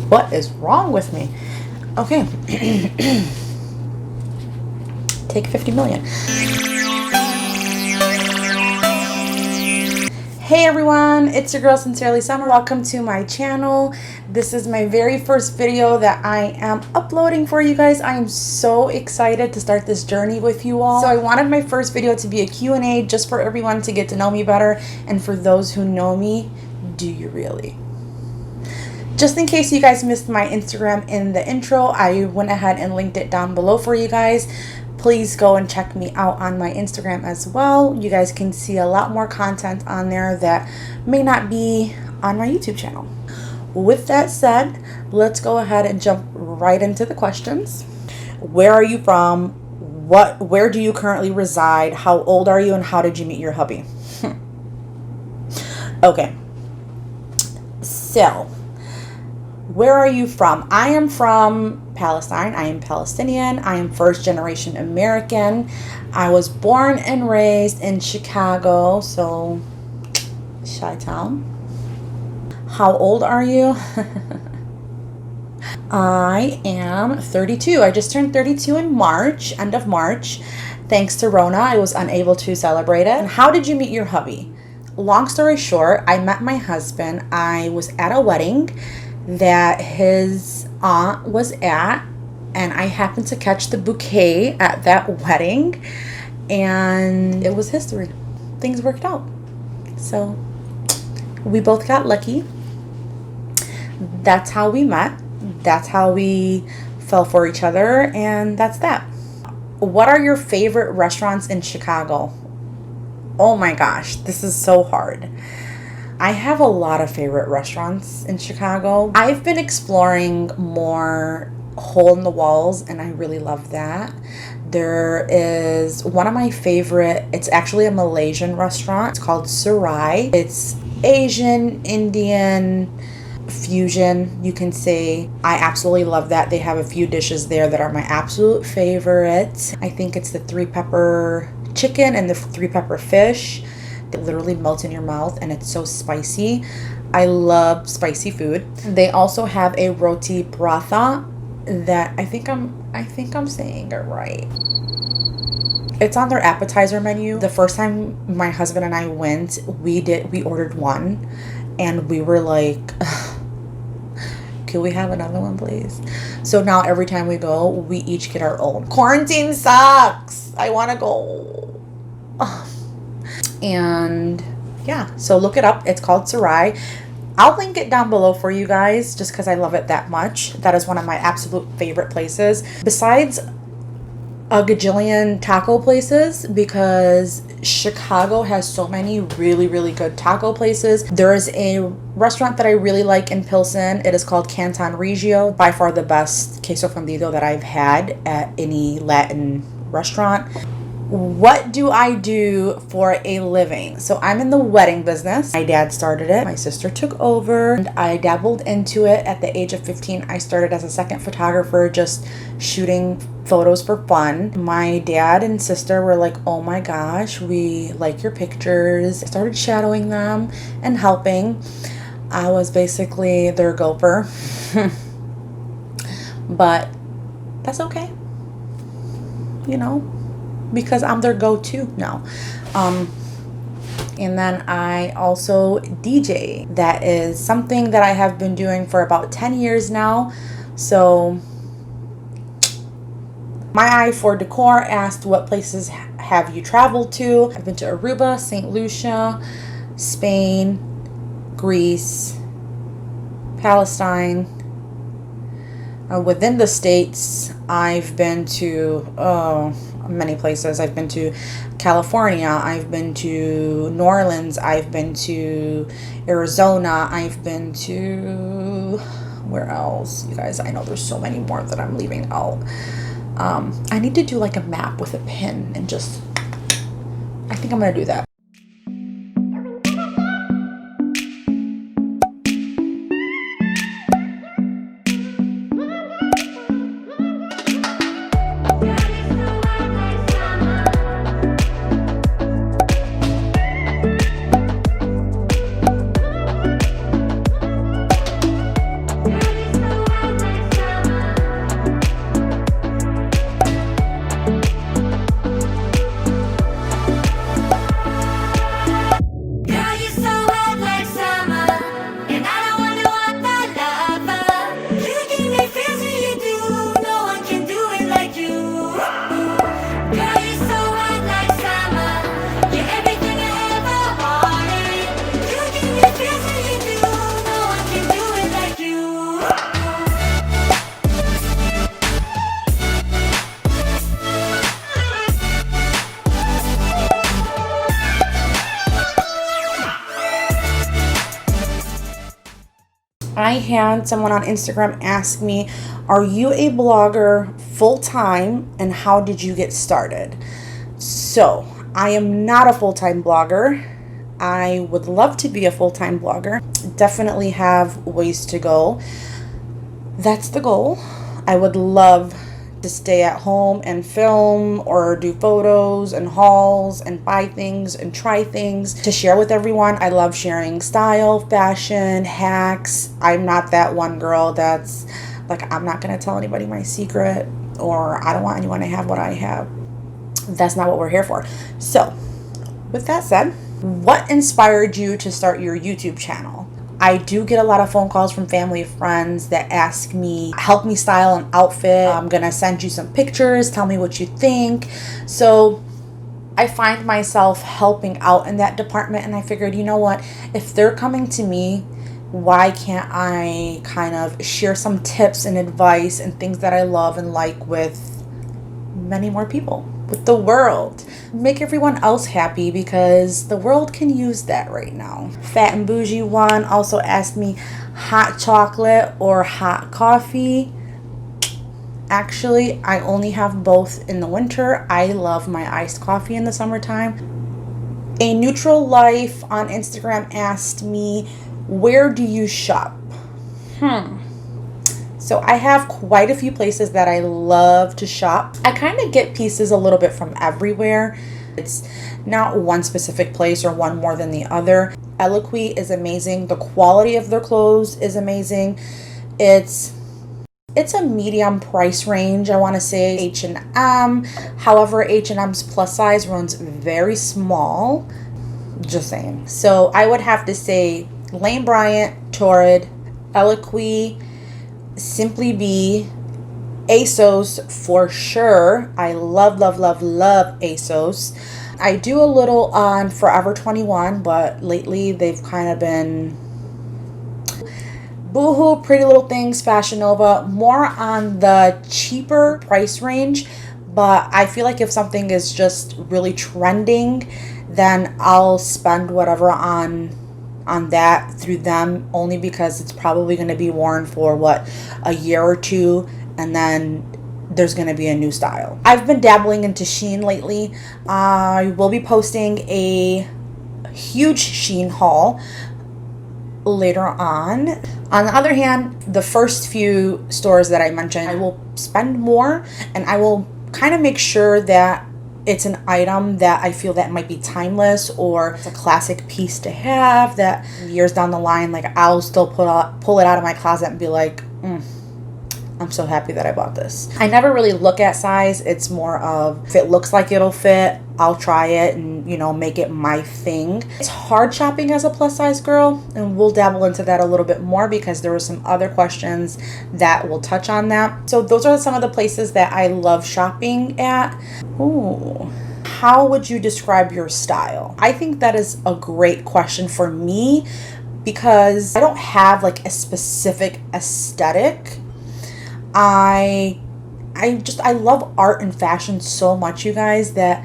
What is wrong with me? Okay. Take 50 million. Hey everyone, it's your girl Sincerely Summer. Welcome to my channel. This is my very first video that I am uploading for you guys. I am so excited to start this journey with you all. So I wanted my first video to be a Q&A just for everyone to get to know me better. And for those who know me, do you really? Just in case you guys missed my Instagram in the intro, I went ahead and linked it down below for you guys. Please go and check me out on my Instagram as well. You guys can see a lot more content on there that may not be on my YouTube channel. With that said, let's go ahead and jump right into the questions. Where are you from? Where do you currently reside? How old are you and how did you meet your hubby? Okay. So, where are you from? I am from Palestine. I am Palestinian. I am first generation American. I was born and raised in Chicago, so Chi-Town. How old are you? I am 32. I just turned 32 in March, end of March. Thanks to Rona, I was unable to celebrate it. And how did you meet your hubby? Long story short, I met my husband. I was at a wedding that his aunt was at, and I happened to catch the bouquet at that wedding, and it was history. Things worked out. So we both got lucky. That's how we met. That's how we fell for each other, and that's that. What are your favorite restaurants in Chicago? Oh my gosh, this is so hard. I have a lot of favorite restaurants in Chicago. I've been exploring more hole in the walls, and I really love that. There is one of my favorite, it's actually a Malaysian restaurant. It's called Serai. It's Asian, Indian, fusion, you can say. I absolutely love that. They have a few dishes there that are my absolute favorite. I think it's the 3-pepper chicken and the 3-pepper fish. It literally melts in your mouth and it's so spicy. I love spicy food. They also have a roti prata that I think I'm saying it right. It's on their appetizer menu. The first time my husband and I went, we ordered one and we were like, can we have another one please? So now every time we go, we each get our own. Quarantine sucks. I want to go. And yeah, so look it up. It's called Serai. I'll link it down below for you guys just because I love it that much. That is one of my absolute favorite places. Besides a gajillion taco places, because Chicago has so many really, really good taco places. There is a restaurant that I really like in Pilsen. It is called Canton Regio. By far the best queso fundido that I've had at any Latin restaurant. What do I do for a living? So I'm in the wedding business. My dad started it. My sister took over and I dabbled into it at the age of 15. I started as a second photographer, just shooting photos for fun. My dad and sister were like, oh my gosh, we like your pictures. I started shadowing them and helping. I was basically their gopher. But that's okay. You know, because I'm their go-to now. And then I also DJ. That is something that I have been doing for about 10 years now. So my eye for decor asked, what places have you traveled to? I've been to Aruba, St. Lucia, Spain, Greece, Palestine. Within the States, I've been to many places. I've been to California, I've been to New Orleans, I've been to Arizona, I've been to, where else? You guys, I know there's so many more that I'm leaving out. I need to do like a map with a pen and just, I think I'm gonna do that. I had someone on Instagram ask me, are you a blogger full-time and how did you get started? So I am not a full-time blogger. I would love to be a full-time blogger. Definitely have ways to go. That's the goal. I would love to stay at home and film or do photos and hauls and buy things and try things to share with everyone. I love sharing style, fashion, hacks. I'm not that one girl that's like, I'm not going to tell anybody my secret, or I don't want anyone to have what I have. That's not what we're here for. So with that said, what inspired you to start your YouTube channel? I do get a lot of phone calls from family and friends that ask me, help me style an outfit. I'm going to send you some pictures. Tell me what you think. So I find myself helping out in that department. And I figured, you know what? If they're coming to me, why can't I kind of share some tips and advice and things that I love and like with many more people, with the world? Make everyone else happy, because the world can use that right now. Fat and Bougie One also asked me, hot chocolate or hot coffee? Actually, I only have both in the winter. I love my iced coffee in the summertime. A Neutral Life on Instagram asked me, where do you shop? So I have quite a few places that I love to shop. I kind of get pieces a little bit from everywhere. It's not one specific place or one more than the other. Eloquii is amazing. The quality of their clothes is amazing. It's a medium price range, I want to say. H&M. However, H&M's plus size runs very small. Just saying. So I would have to say Lane Bryant, Torrid, Eloquii, Simply Be, ASOS for sure. I love, love, love, love ASOS. I do a little on Forever 21, but lately they've kind of been Boohoo, Pretty Little Things, Fashion Nova, more on the cheaper price range. But I feel like if something is just really trending, then I'll spend whatever on that through them, only because it's probably going to be worn for a year or two, and then there's going to be a new style. I've been dabbling into Shein lately. I will be posting a huge Shein haul later on. On the other hand, the first few stores that I mentioned, I will spend more, and I will kind of make sure that it's an item that I feel that might be timeless, or it's a classic piece to have that years down the line, like I'll still pull it out of my closet and be like, I'm so happy that I bought this. I never really look at size. It's more of, if it looks like it'll fit, I'll try it and, make it my thing. It's hard shopping as a plus size girl, and we'll dabble into that a little bit more because there were some other questions that will touch on that. So those are some of the places that I love shopping at. Ooh. How would you describe your style? I think that is a great question for me, because I don't have like a specific aesthetic. I love art and fashion so much, you guys, that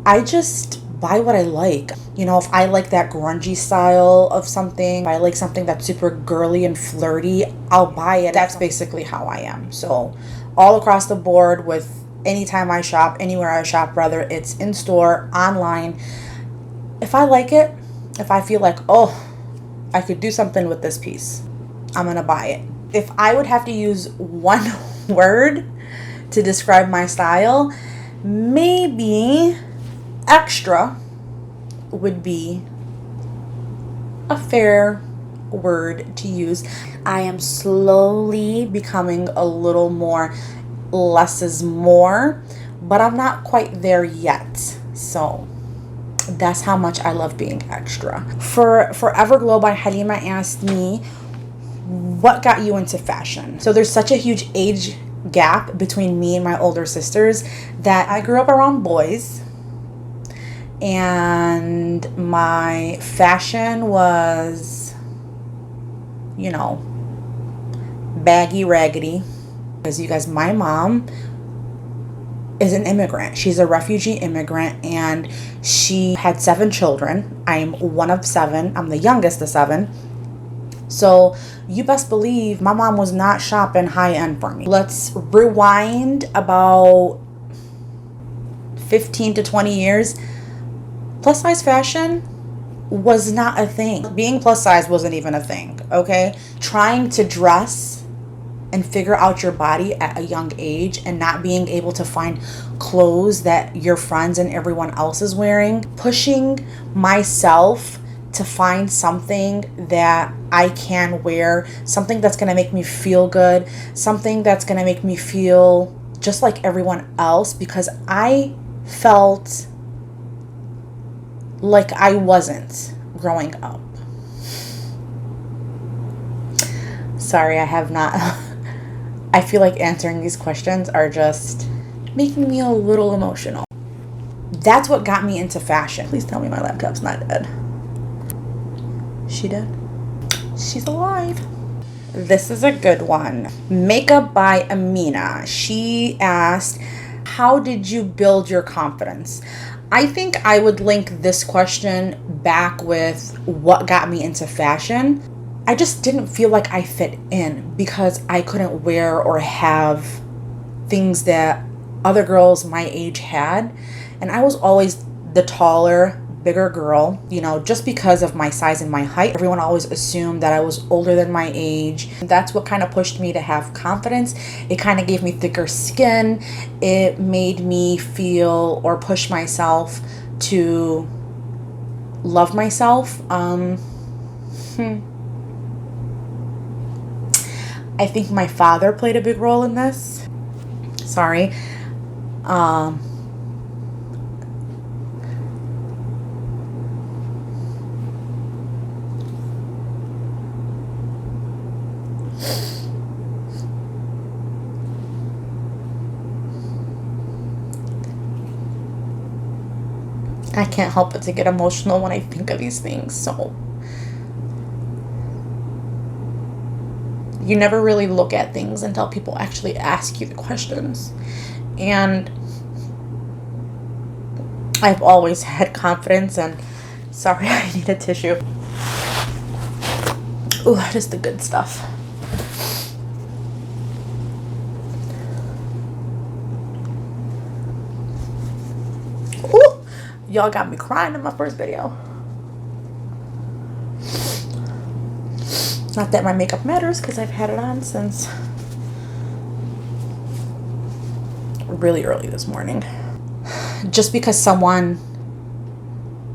I just buy what I like. If I like that grungy style of something, if I like something that's super girly and flirty, I'll buy it. That's basically how I am. So all across the board, with anytime I shop, anywhere I shop, whether it's in store, online, if I like it, if I feel like, oh, I could do something with this piece, I'm gonna buy it. If I would have to use one word to describe my style, maybe extra would be a fair word to use. I am slowly becoming a little more less is more, but I'm not quite there yet. So that's how much I love being extra. For Everglow by Halima asked me, what got you into fashion? So there's such a huge age gap between me and my older sisters that I grew up around boys, and my fashion was, baggy, raggedy. Because you guys, my mom is an immigrant. She's a refugee immigrant, and she had 7 children. I'm one of 7. I'm the youngest of 7. So you best believe my mom was not shopping high end for me. Let's rewind about 15 to 20 years. Plus size fashion was not a thing. Being plus size wasn't even a thing, okay? Trying to dress and figure out your body at a young age and not being able to find clothes that your friends and everyone else is wearing. Pushing myself to find something that I can wear, something that's gonna make me feel good, something that's gonna make me feel just like everyone else, because I felt like I wasn't growing up. Sorry, I have not. I feel like answering these questions are just making me a little emotional. That's what got me into fashion. Please tell me my laptop's not dead. She dead? She's alive. This is a good one. Makeup by Amina. She asked, how did you build your confidence? I think I would link this question back with what got me into fashion. I just didn't feel like I fit in because I couldn't wear or have things that other girls my age had. And I was always the taller, bigger girl, you know, just because of my size and my height. Everyone always assumed that I was older than my age. That's what kind of pushed me to have confidence. It kind of gave me thicker skin. It made me feel or push myself to love myself. I think my father played a big role in this. Sorry. I can't help but to get emotional when I think of these things. So you never really look at things until people actually ask you the questions. And I've always had confidence, and sorry, I need a tissue. Ooh, just the good stuff. Ooh, y'all got me crying in my first video. Not that my makeup matters, because I've had it on since really early this morning. Just because someone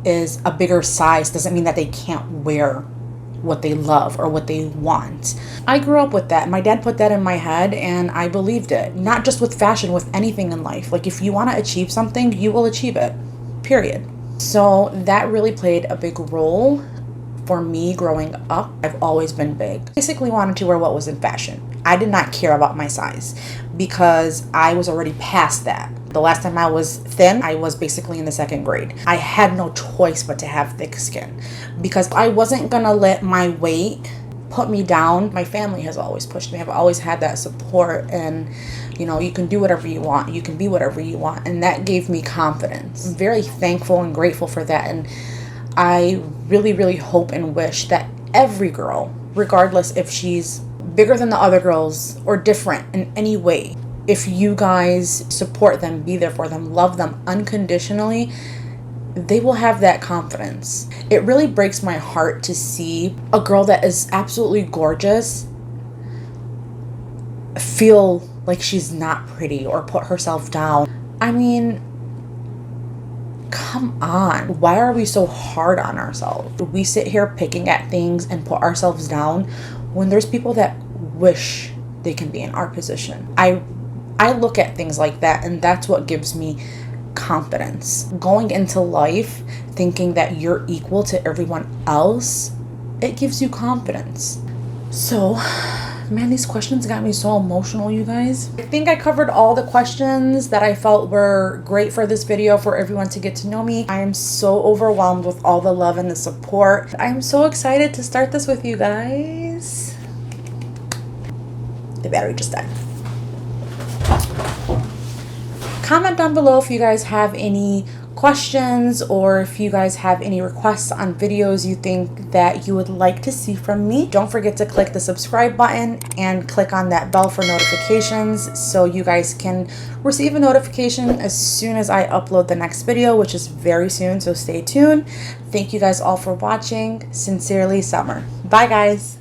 is a bigger size doesn't mean that they can't wear what they love or what they want. I grew up with that. My dad put that in my head and I believed it. Not just with fashion, with anything in life. Like, if you want to achieve something, you will achieve it. Period. So that really played a big role for me growing up. I've always been big. Basically wanted to wear what was in fashion. I did not care about my size because I was already past that. The last time I was thin, I was basically in the second grade. I had no choice but to have thick skin because I wasn't gonna let my weight put me down. My family has always pushed me. I've always had that support, and you know, you can do whatever you want. You can be whatever you want. And that gave me confidence. I'm very thankful and grateful for that. And I really, really hope and wish that every girl, regardless if she's bigger than the other girls or different in any way, if you guys support them, be there for them, love them unconditionally, they will have that confidence. It really breaks my heart to see a girl that is absolutely gorgeous feel like she's not pretty or put herself down. I mean, come on. Why are we so hard on ourselves? We sit here picking at things and put ourselves down when there's people that wish they can be in our position. I look at things like that, and that's what gives me confidence. Going into life thinking that you're equal to everyone else, it gives you confidence. So, man, these questions got me so emotional, you guys. I think I covered all the questions that I felt were great for this video for everyone to get to know me. I am so overwhelmed with all the love and the support. I am so excited to start this with you guys. The battery just died. Comment down below if you guys have any questions, or if you guys have any requests on videos you think that you would like to see from me. Don't forget to click the subscribe button and click on that bell for notifications so you guys can receive a notification as soon as I upload the next video, which is very soon, so stay tuned. Thank you guys all for watching. Sincerely, Summer. Bye guys.